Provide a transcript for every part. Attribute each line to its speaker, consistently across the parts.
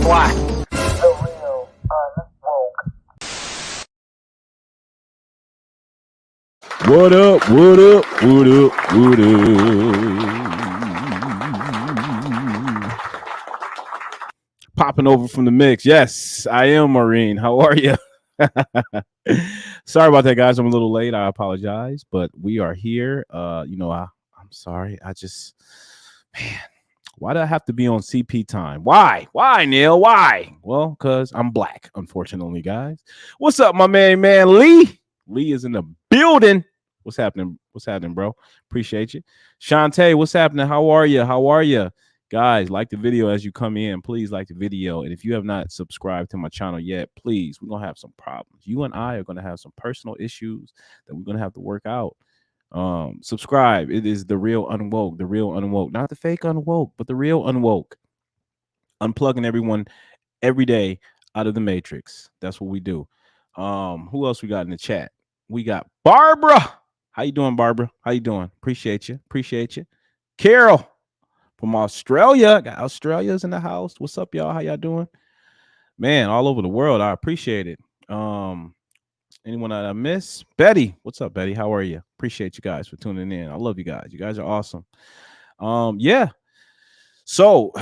Speaker 1: Why?
Speaker 2: The Real Unwoke.
Speaker 3: What up? What up? What up? What up? Popping over from the mix. Yes, I am Maureen. How are you? Sorry about that, guys. I'm a little late. I apologize, but we are here. I'm sorry. Man, why do I have to be on CP time? Why? Why, Neil? Why? Well, because I'm black, unfortunately, guys. What's up, my man Lee? Lee is in the building. What's happening? What's happening, bro? Appreciate you. Shantae, what's happening? How are you? How are you? Guys, like the video as you come in. Please like the video. And if you have not subscribed to my channel yet, please, we're going to have some problems. You and I are going to have some personal issues that we're going to have to work out. Subscribe. It is The Real Unwoke. The Real Unwoke. Not the fake Unwoke, but The Real Unwoke. Unplugging everyone every day out of the matrix. That's what we do. Who else we got in the chat? We got Barbara. How you doing, Barbara? How you doing? Appreciate you. Appreciate you. Carol from Australia. Got Australia's in the house. What's up, y'all? How y'all doing? Man, all over the world. I appreciate it. Anyone that I miss? Betty. What's up, Betty? How are you? Appreciate you guys for tuning in. I love you guys. You guys are awesome. Yeah. So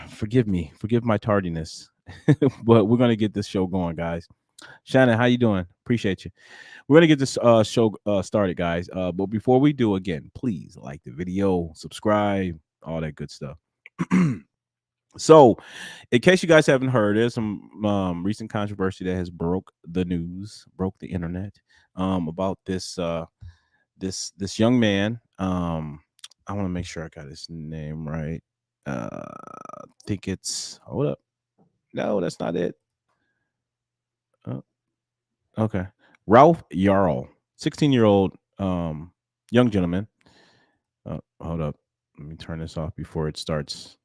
Speaker 3: forgive me. Forgive my tardiness. But we're gonna get this show going, guys. Shannon, how you doing? Appreciate you. We're gonna get this show started, guys. But before we do, again, please like the video, subscribe, all that good stuff. So, in case you guys haven't heard, there's some recent controversy that has broke the internet, about this this young man. I want to make sure I got his name right. I think it's hold up. No, that's not it. Okay. Ralph Yarl, 16-year-old young gentleman. Hold up. Let me turn this off before it starts.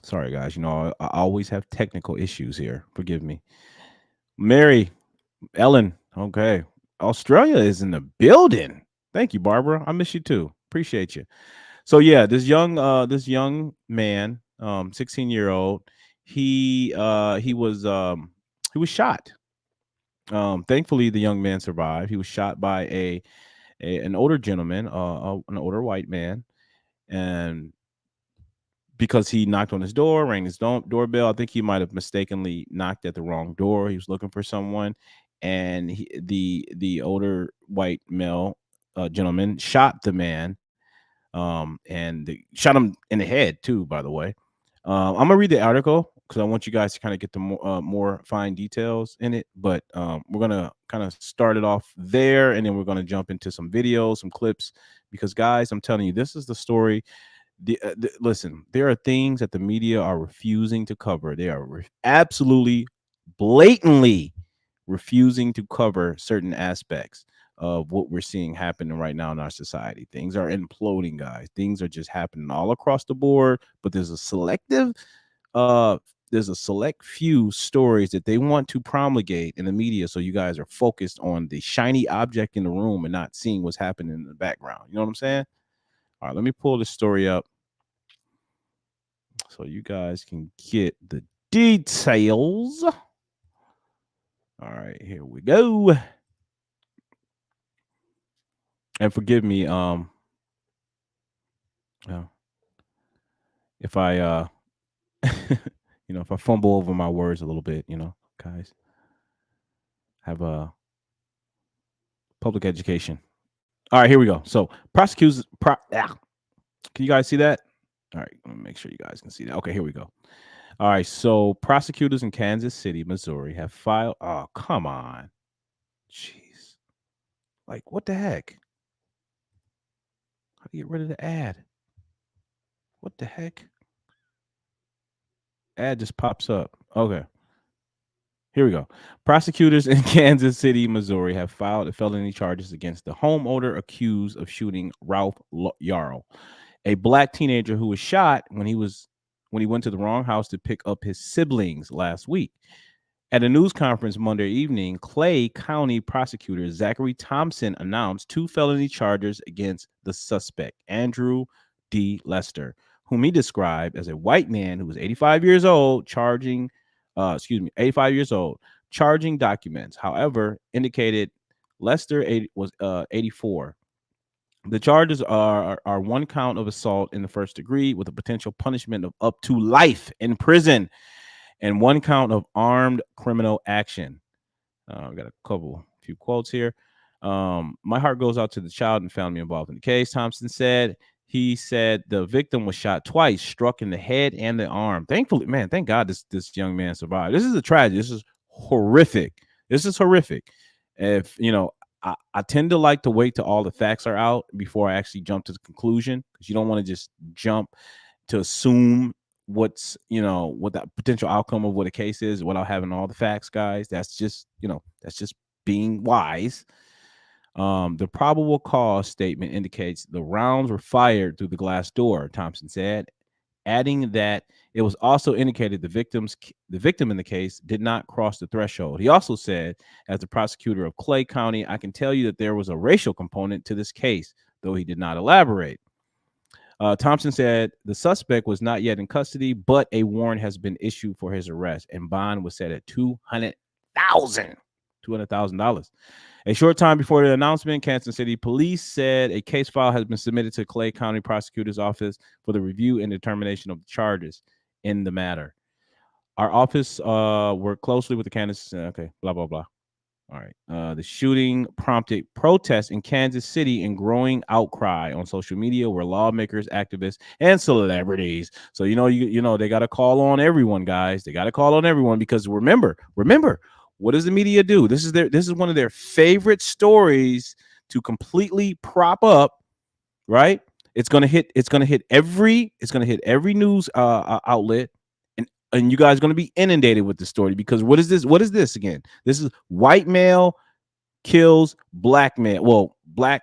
Speaker 3: Sorry, guys. You know, I always have technical issues here. Forgive me. Mary, Ellen. Okay. Australia is in the building. Thank you, Barbara. I miss you too. Appreciate you. So yeah, this young man, 16-year-old, he was shot. Thankfully, the young man survived. He was shot by an older gentleman, an older white man, and because he knocked on his door, rang his doorbell. I think he might have mistakenly knocked at the wrong door. He was looking for someone, and the older white male gentleman shot the man, and shot him in the head too. By the way, I'm gonna read the article because I want you guys to kind of get the more fine details in it. But we're gonna kind of start it off there, and then we're gonna jump into some videos, some clips, because guys, I'm telling you, this is the story. Listen, there are things that the media are refusing to cover. They are absolutely blatantly refusing to cover certain aspects of what we're seeing happening right now in our society. Things are imploding, guys. Things are just happening all across the board, but there's a select few stories that they want to promulgate in the media, so you guys are focused on the shiny object in the room and not seeing what's happening in the background. You know what I'm saying? All right, let me pull this story up so you guys can get the details. All right, here we go. And forgive me, if I if I fumble over my words a little bit, guys. Have a public education. All right, here we go. So prosecutors, can you guys see that? All right, let me make sure you guys can see that. Okay, here we go. All right, so prosecutors in Kansas City, Missouri have filed. Oh, come on. Jeez. Like, what the heck? How do you get rid of the ad? What the heck? Ad just pops up. Okay. Here we go. Prosecutors in Kansas City, Missouri have filed felony charges against the homeowner accused of shooting Ralph Yarl, a black teenager who was shot when he went to the wrong house to pick up his siblings last week. At a news conference Monday evening, Clay County prosecutor Zachary Thompson announced 2 felony charges against the suspect, Andrew D. Lester, whom he described as a white man who was 85 years old, 85 years old, charging documents. However, indicated Lester was 84. The charges are one count of assault in the first degree with a potential punishment of up to life in prison, and one count of armed criminal action. We got few quotes here. My heart goes out to the child and family involved in the case, Thompson said. He said the victim was shot twice, struck in the head and the arm. Thankfully, man, thank God this young man survived. This is a tragedy. This is horrific. This is horrific. If I tend to like to wait till all the facts are out before I actually jump to the conclusion, because you don't want to just jump to assume what the potential outcome of what a case is without having all the facts, guys. That's just being wise. The probable cause statement indicates the rounds were fired through the glass door, Thompson said, adding that it was also indicated the victim in the case did not cross the threshold. He also said, as the prosecutor of Clay County, I can tell you that there was a racial component to this case, though he did not elaborate. Thompson said the suspect was not yet in custody, but a warrant has been issued for his arrest, and bond was set at $200,000. A short time before the announcement, Kansas City Police said a case file has been submitted to Clay County Prosecutor's Office for the review and determination of the charges in the matter. Our office worked closely with the Kansas. Okay, blah blah blah. All right. The shooting prompted protests in Kansas City and growing outcry on social media where lawmakers, activists, and celebrities. So they got to call on everyone, guys. They got to call on everyone because remember, what does the media do? This is one of their favorite stories to completely prop up, right? It's gonna hit every news outlet, and you guys are going to be inundated with the story because what is this again? This is white male kills black man. Well, white.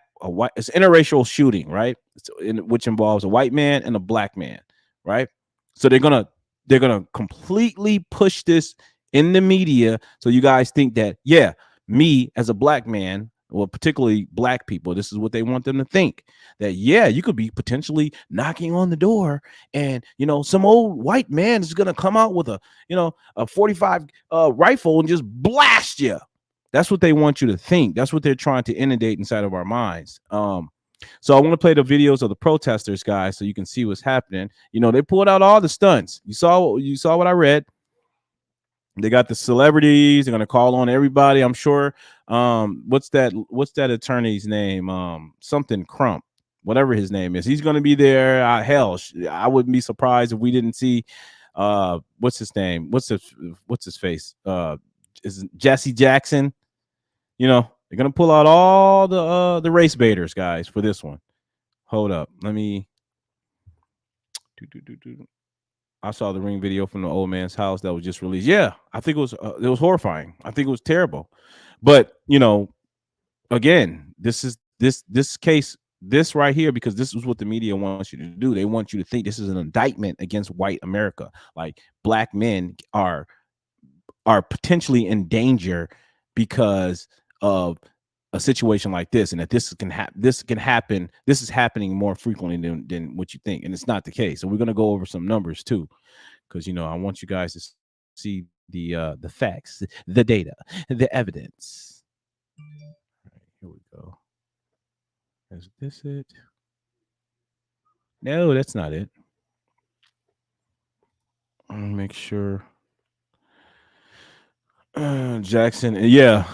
Speaker 3: It's interracial shooting, right? Which involves a white man and a black man, right? So they're gonna completely push this in the media, so you guys think that me as a black man, well, particularly black people, this is what they want them to think, that you could be potentially knocking on the door, and some old white man is gonna come out with a 45 rifle and just blast you. That's what they want you to think. That's what they're trying to inundate inside of our minds. So I want to play the videos of the protesters, guys, so you can see what's happening. They pulled out all the stunts. You saw what I read. They got the celebrities. They're gonna call on everybody. I'm sure. What's that attorney's name? Something Crump, whatever his name is. He's gonna be there. Hell, I wouldn't be surprised if we didn't see. What's his name? What's his face? Is Jesse Jackson? They're gonna pull out all the race baiters, guys, for this one. Hold up, let me. I saw the Ring video from the old man's house that was just released. Yeah, I think it was horrifying. I think it was terrible. But again, this case, this right here, because this is what the media wants you to do. They want you to think this is an indictment against white America. Like black men are potentially in danger because of a situation like this, and that this can happen. This is happening more frequently than what you think, and it's not the case. So we're going to go over some numbers too, because I want you guys to see the facts, the data, the evidence. All right, here we go. Is this it? No, that's not it. Make sure. Jackson, yeah,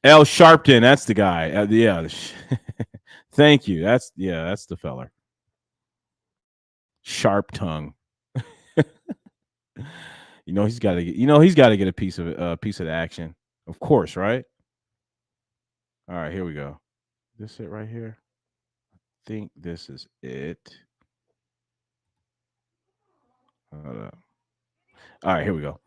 Speaker 3: L. Sharpton, that's the guy. Yeah, thank you. That's the feller. Sharp tongue. He's got to get. He's got to get a piece of the action, of course, right? All right, here we go. This it right here. I think this is it. Hold up. All right, here we go.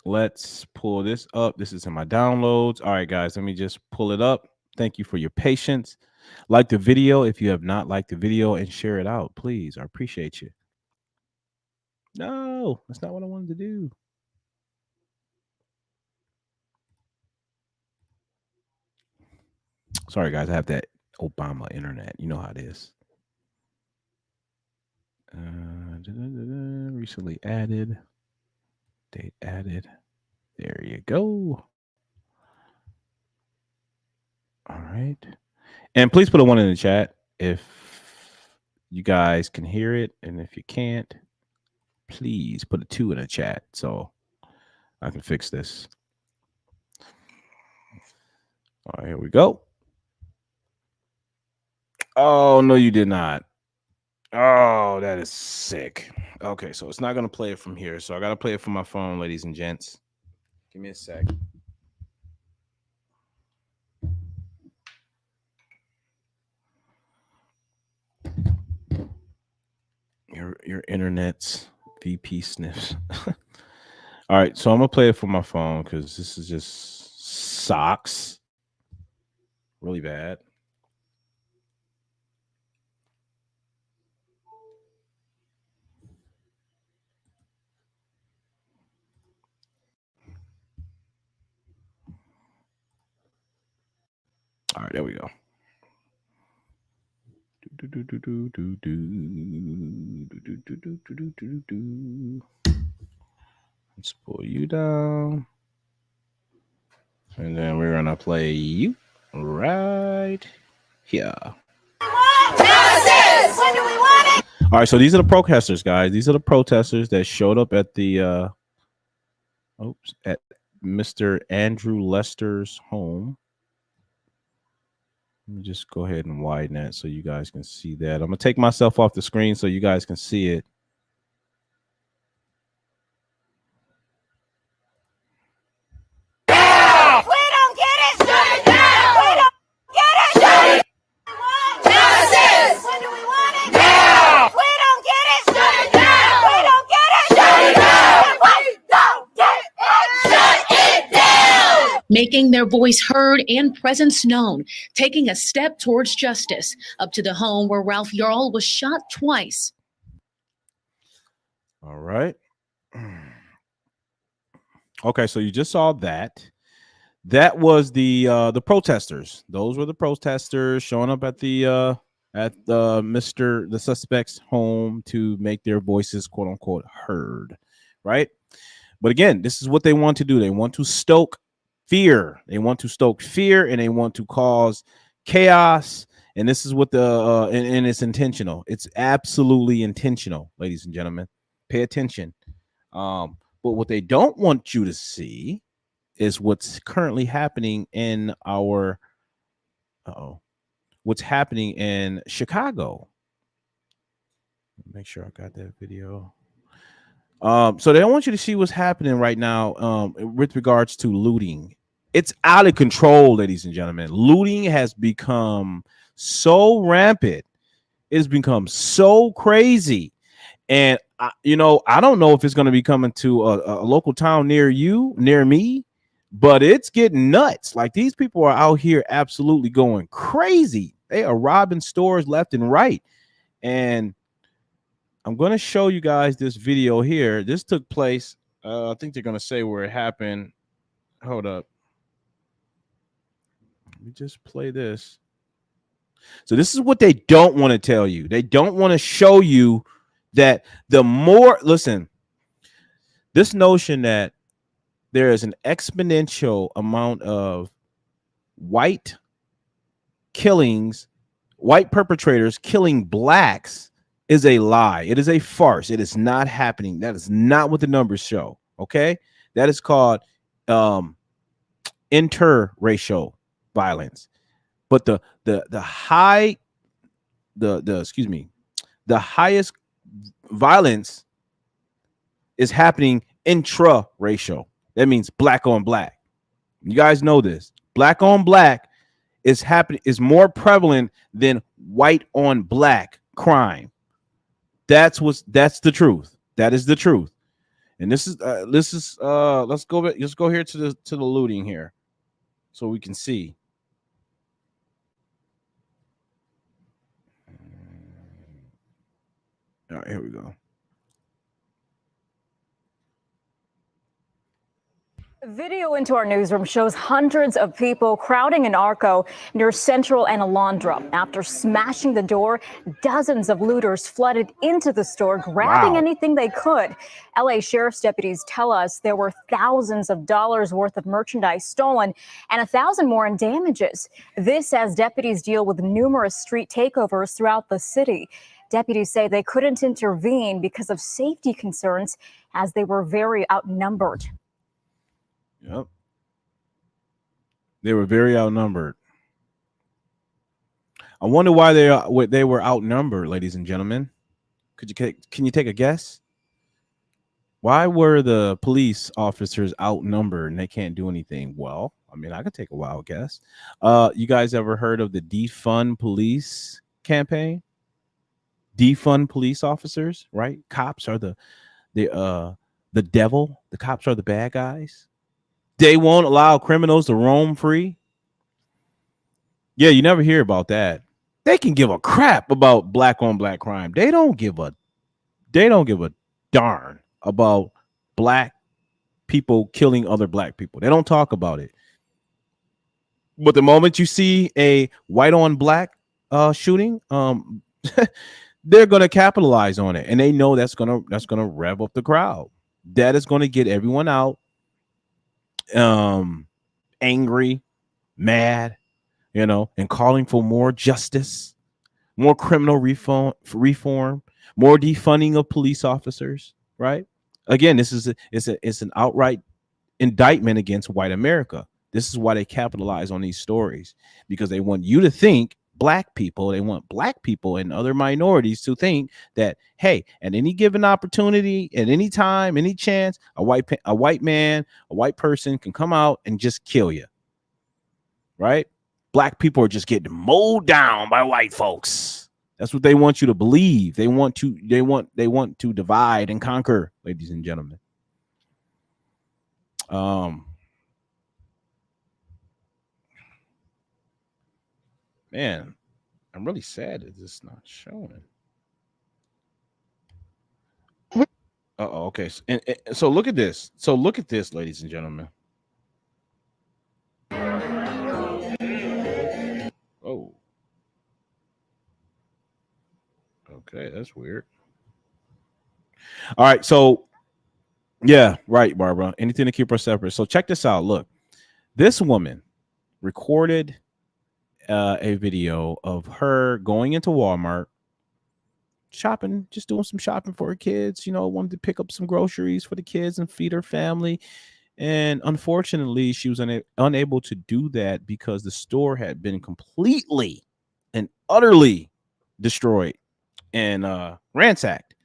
Speaker 3: Let's pull this up. This is in my downloads. All right, guys, let me just pull it up. Thank you for your patience. Like the video if you have not liked the video, and share it out, please. I appreciate you. No, that's not what I wanted to do. Sorry, guys. I have that Obama internet. You know how it is. Recently added. Date added. There you go. All right. And please put a one in the chat if you guys can hear it. And if you can't, please put a two in the chat so I can fix this. All right, here we go. Oh, no, you did not. Oh, that is sick. Okay, so it's not going to play it from here. So I got to play it from my phone, ladies and gents. Give me a sec. Your internet's VP sniffs. All right, so I'm gonna play it from my phone because this is just socks, really bad. All right, there we go. Let's pull you down, and then we're gonna play you right here. When do we want it? All right, so these are the protesters, guys. These are the protesters that showed up at the at Mr. Andrew Lester's home. Let me just go ahead and widen that so you guys can see that. I'm gonna take myself off the screen so you guys can see it. Yeah! We don't get it, shut it down! We don't get it, shut it down! Justice! When do we want it? Now! We don't get it, shut it down! We don't get it, shut it down! We don't get it, shut it down!
Speaker 1: Making their voice heard and presence known, taking a step towards justice, up to the home where Ralph Yarl was shot twice.
Speaker 3: All right. Okay, so you just saw that. That was the protesters. Those were the protesters showing up at the the suspect's home to make their voices quote unquote heard, right? But again, this is what they want to do. They want to stoke fear. They want to stoke fear, and they want to cause chaos. And this is what and it's intentional. It's absolutely intentional, ladies and gentlemen. Pay attention. But what they don't want you to see is what's currently happening in what's happening in Chicago. Make sure I got that video. So they don't want you to see what's happening right now with regards to looting. It's out of control, ladies and gentlemen. Looting has become so rampant. It's become so crazy. And, I don't know if it's going to be coming to a local town near me, but it's getting nuts. Like, these people are out here absolutely going crazy. They are robbing stores left and right. And I'm going to show you guys this video here. This took place. I think they're going to say where it happened. Hold up. Let me just play this. So this is what they don't want to tell you. They don't want to show you that listen, this notion that there is an exponential amount of white perpetrators killing blacks is a lie. It is a farce. It is not happening. That is not what the numbers show. Okay. That is called interracial violence. But the highest violence is happening intra-racial. That means black on black. You guys know this. Black on black is more prevalent than white on black crime. That's the truth. That is the truth. And let's go here to the looting here so we can see. All right, here we go.
Speaker 4: Video into our newsroom shows hundreds of people crowding an Arco near Central and Alondra. After smashing the door, dozens of looters flooded into the store, grabbing
Speaker 3: Wow.
Speaker 4: anything they could. LA sheriff's deputies tell us there were thousands of dollars worth of merchandise stolen and 1,000 more in damages. This as deputies deal with numerous street takeovers throughout the city. Deputies say they couldn't intervene because of safety concerns as they were very outnumbered.
Speaker 3: Yep. They were very outnumbered. I wonder why they were outnumbered, ladies and gentlemen. Can you take a guess? Why were the police officers outnumbered and they can't do anything? Well, I mean, I could take a wild guess. You guys ever heard of the defund police campaign? Defund police officers, right? Cops are the devil. The cops are the bad guys. They won't allow criminals to roam free. Yeah, you never hear about that. They can give a crap about black on black crime. They don't give a darn about black people killing other black people. They don't talk about it. But the moment you see a white on black shooting, they're gonna capitalize on it, and they know that's gonna rev up the crowd. That is gonna get everyone out, angry, mad, and calling for more justice, more criminal reform, more defunding of police officers. Right? Again, it's an outright indictment against white America. This is why they capitalize on these stories, because they want you to think they want black people and other minorities to think that, hey, at any given opportunity, at any time, any chance, a white man, a white person can come out and just kill you. Right? Black people are just getting mowed down by white folks. That's what they want you to believe. They want to divide and conquer, ladies and gentlemen. Man, I'm really sad that this is not showing. Okay. So look at this. So look at this, ladies and gentlemen. Oh. Okay, that's weird. All right, so yeah, right, Barbara. Anything to keep her separate. So check this out. Look, this woman recorded a video of her going into Walmart, shopping, just doing some shopping for her kids. Wanted to pick up some groceries for the kids and feed her family. And unfortunately, she was unable to do that because the store had been completely and utterly destroyed and ransacked.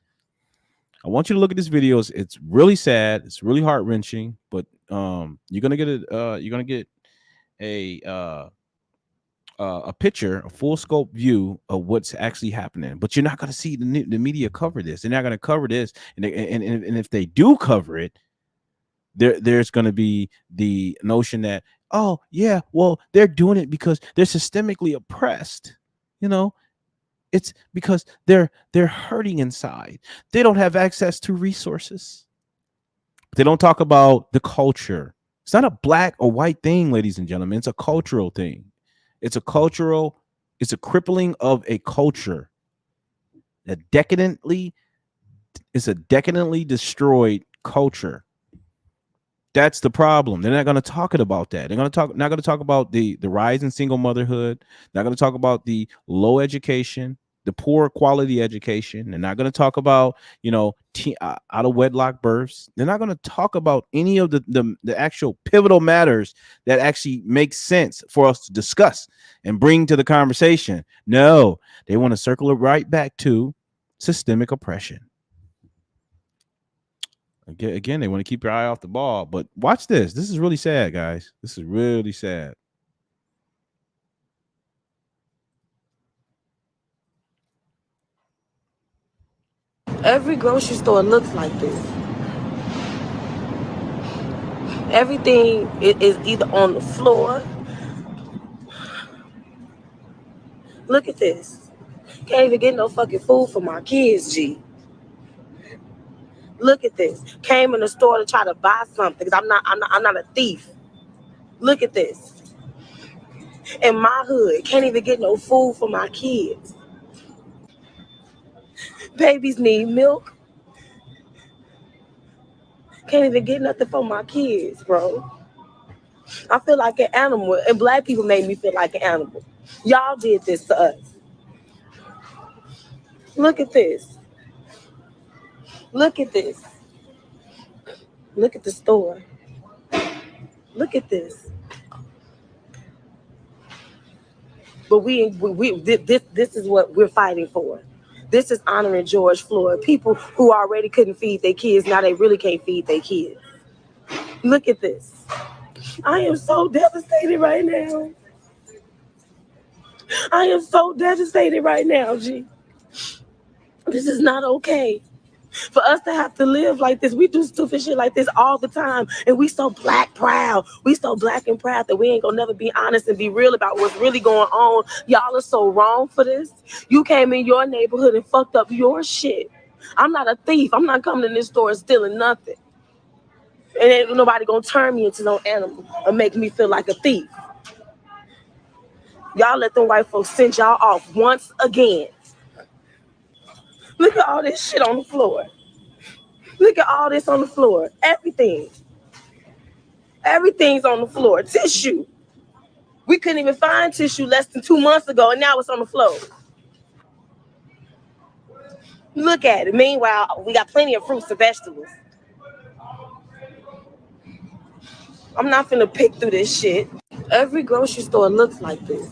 Speaker 3: I want you to look at this video. It's really sad. It's really heart wrenching. But you're gonna get a picture, a full scope view of what's actually happening. But you're not gonna see the media cover this. They're not gonna cover this. And if they do cover it, there's going to be the notion that, oh yeah, well, they're doing it because they're systemically oppressed. It's because they're hurting inside. They don't have access to resources. They don't talk about the culture. It's not a black or white thing, ladies and gentlemen. It's a cultural thing. It's a crippling of a culture that it's a decadently destroyed culture. That's the problem. They're not going to talk about that. They're not going to talk about the rise in single motherhood. Not going to talk about the low education, the poor quality education. They're not going to talk about, out of wedlock births. They're not going to talk about any of the actual pivotal matters that actually make sense for us to discuss and bring to the conversation. No, they want to circle it right back to systemic oppression. Again, they want to keep your eye off the ball. But watch this. This is really sad, guys. This is really sad.
Speaker 5: Every grocery store looks like this. Everything is either on the floor. Look at this. Can't even get no fucking food for my kids, G. Look at this. Came in the store to try to buy something. 'Cause I'm not a thief. Look at this. In my hood, can't even get no food for my kids. Babies need milk. Can't even get nothing for my kids, bro. I feel like an animal, and black people made me feel like an animal. Y'all did this to us. Look at this. Look at this. Look at the store. Look at this. But this is what we're fighting for. This is honoring George Floyd. People who already couldn't feed their kids, now they really can't feed their kids. Look at this. I am so devastated right now. I am so devastated right now, G. This is not okay. For us to have to live like this, we do stupid shit like this all the time. And we so black proud. We so black and proud that we ain't gonna never be honest and be real about what's really going on. Y'all are so wrong for this. You came in your neighborhood and fucked up your shit. I'm not a thief. I'm not coming in this store and stealing nothing. And ain't nobody gonna turn me into no animal or make me feel like a thief. Y'all let them white folks send y'all off once again. Look at all this shit on the floor. Look at all this on the floor. Everything. Everything's on the floor. Tissue. We couldn't even find tissue less than 2 months ago, and now it's on the floor. Look at it. Meanwhile, we got plenty of fruits and vegetables. I'm not finna pick through this shit. Every grocery store looks like this.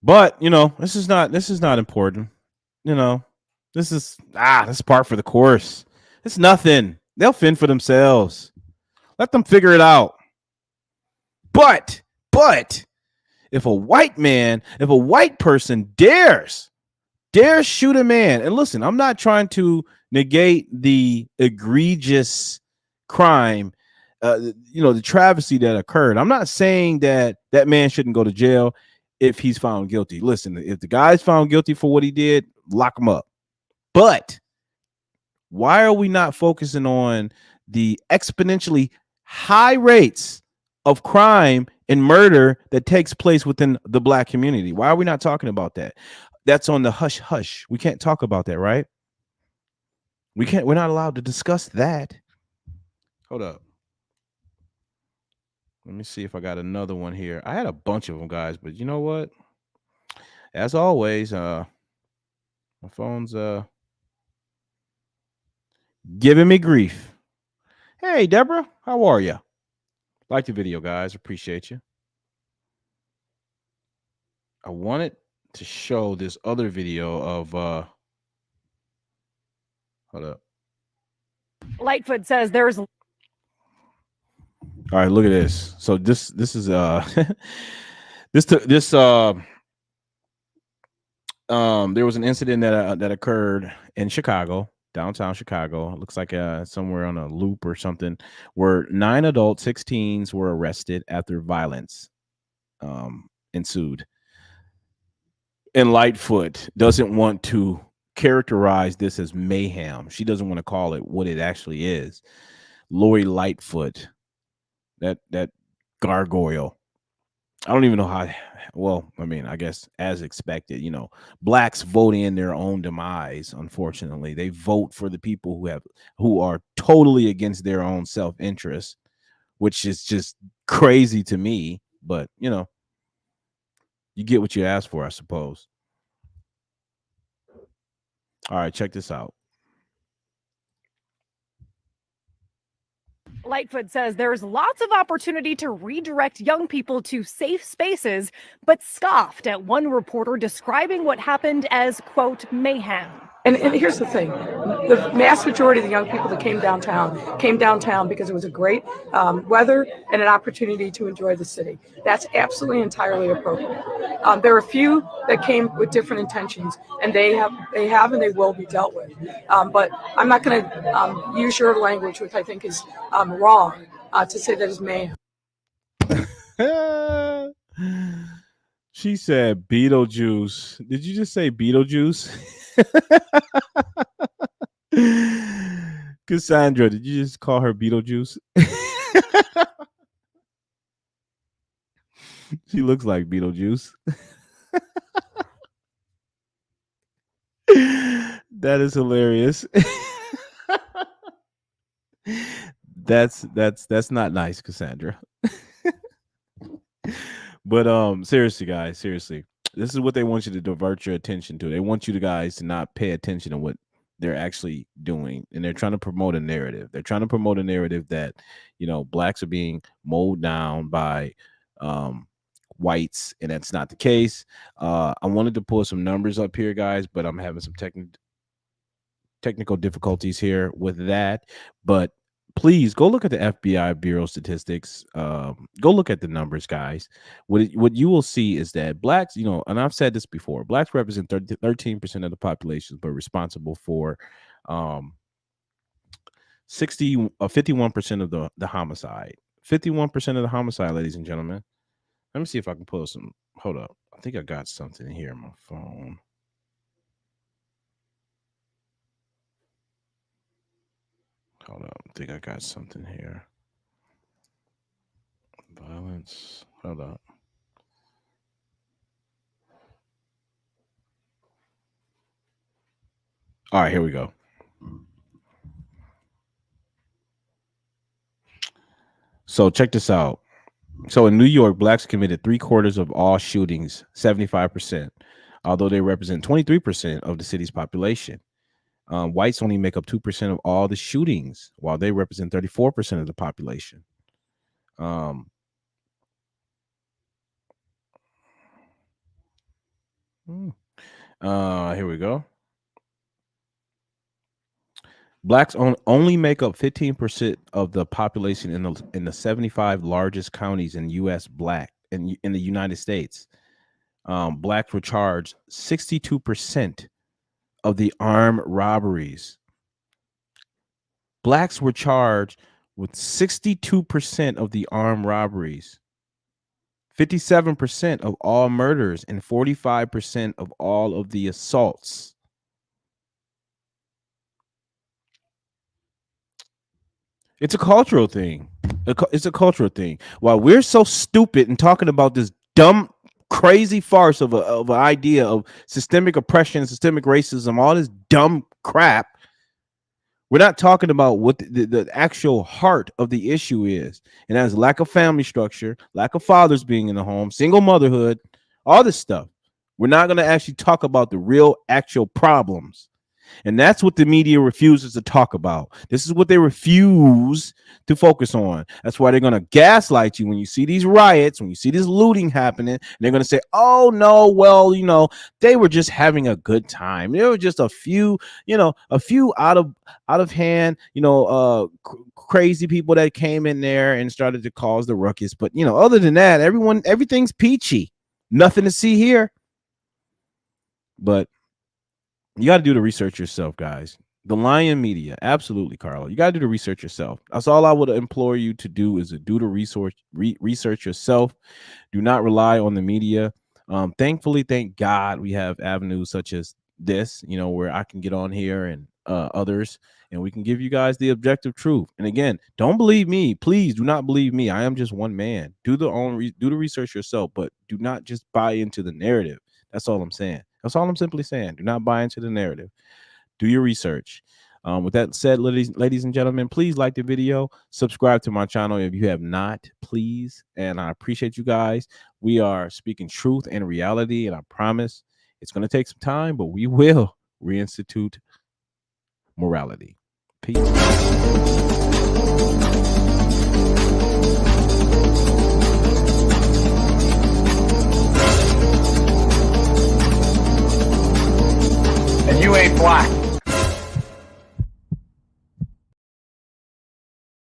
Speaker 3: But this is not important. This is part for the course. It's nothing. They'll fend for themselves. Let them figure it out. But if a white person dares shoot a man, and listen, I'm not trying to negate the egregious crime, the travesty that occurred. I'm not saying that man shouldn't go to jail if he's found guilty. Listen, if the guy's found guilty for what he did, lock him up. But why are we not focusing on the exponentially high rates of crime and murder that takes place within the black community? Why are we not talking about that? That's on the hush hush. We can't talk about that, right? We're not allowed to discuss that. Hold up. Let me see if I got another one here. I had a bunch of them, guys, but you know what? As always, my phone's giving me grief. Hey, Deborah, how are you? Like the video, guys. Appreciate you. I wanted to show this other video of hold up.
Speaker 4: Lightfoot says there's.
Speaker 3: All right, look at this. So this is there was an incident that occurred in Chicago, downtown Chicago. It looks like somewhere on a loop or something, where 9 adults, 6 teens were arrested after violence ensued. And Lightfoot doesn't want to characterize this as mayhem. She doesn't want to call it what it actually is. Lori Lightfoot, that gargoyle. I don't even know how. Well, I mean, I guess as expected, blacks vote in their own demise. Unfortunately, they vote for the people who are totally against their own self-interest, which is just crazy to me. But you get what you ask for, I suppose. All right, check this out.
Speaker 4: Lightfoot says there's lots of opportunity to redirect young people to safe spaces, but scoffed at one reporter describing what happened as, quote, mayhem.
Speaker 6: And here's the thing, the mass majority of the young people that came downtown because it was a great weather and an opportunity to enjoy the city. That's absolutely entirely appropriate. There are a few that came with different intentions, and they have and they will be dealt with. But I'm not going to use your language, which I think is wrong, to say that it's mayhem.
Speaker 3: She said Beetlejuice. Did you just say Beetlejuice? Cassandra, did you just call her Beetlejuice? She looks like Beetlejuice. That is hilarious. That's not nice, Cassandra. But seriously, guys, seriously. This is what they want you to divert your attention to. They want you guys to not pay attention to what they're actually doing. And they're trying to promote a narrative. They're trying to promote a narrative that, blacks are being mowed down by whites, and that's not the case. I wanted to pull some numbers up here, guys, but I'm having some technical difficulties here with that. But please go look at the FBI Bureau statistics. Go look at the numbers, guys. What you will see is that blacks, and I've said this before, blacks represent 13% of the population, but responsible for 51% of the homicide. 51% of the homicide, ladies and gentlemen. Let me see if I can pull some. Hold up. I think I got something here on my phone. Hold up. I think I got something here. Violence. Hold up. All right, here we go. So check this out. So in New York, blacks committed 3/4 of all shootings, 75%, although they represent 23% of the city's population. Whites only make up 2% of all the shootings, while they represent 34% of the population. Here we go. Blacks only make up 15% of the population in the 75 largest counties in U.S. in the United States. Blacks were charged 62% of the armed robberies. Blacks were charged with 62% of the armed robberies, 57% of all murders, and 45% of all of the assaults. It's a cultural thing. It's a cultural thing. While we're so stupid and talking about this dumb, crazy farce of an idea of systemic oppression, systemic racism, all this dumb crap, we're not talking about what the actual heart of the issue is. And that's lack of family structure, lack of fathers being in the home, single motherhood, all this stuff. We're not going to actually talk about the real actual problems. And that's what the media refuses to talk about. This is what they refuse to focus on. That's why they're going to gaslight you when you see these riots, when you see this looting happening. And they're going to say, oh, no, well, they were just having a good time. There were just a few out of hand, crazy people that came in there and started to cause the ruckus. But, other than that, everything's peachy. Nothing to see here. But you got to do the research yourself, guys. The Lion Media, absolutely, Carla. You got to do the research yourself. That's all I would implore you to do, is to do the research yourself. Do not rely on the media. Thankfully, thank God, we have avenues such as this, where I can get on here and others, and we can give you guys the objective truth. And again, don't believe me. Please do not believe me. I am just one man. Do the research yourself, but do not just buy into the narrative. That's all I'm saying. That's all I'm simply saying. Do not buy into the narrative. Do your research. With that said, ladies and gentlemen, please like the video. Subscribe to my channel if you have not, please. And I appreciate you guys. We are speaking truth and reality, and I promise it's going to take some time, but we will reinstitute morality. Peace.
Speaker 2: And you ain't black.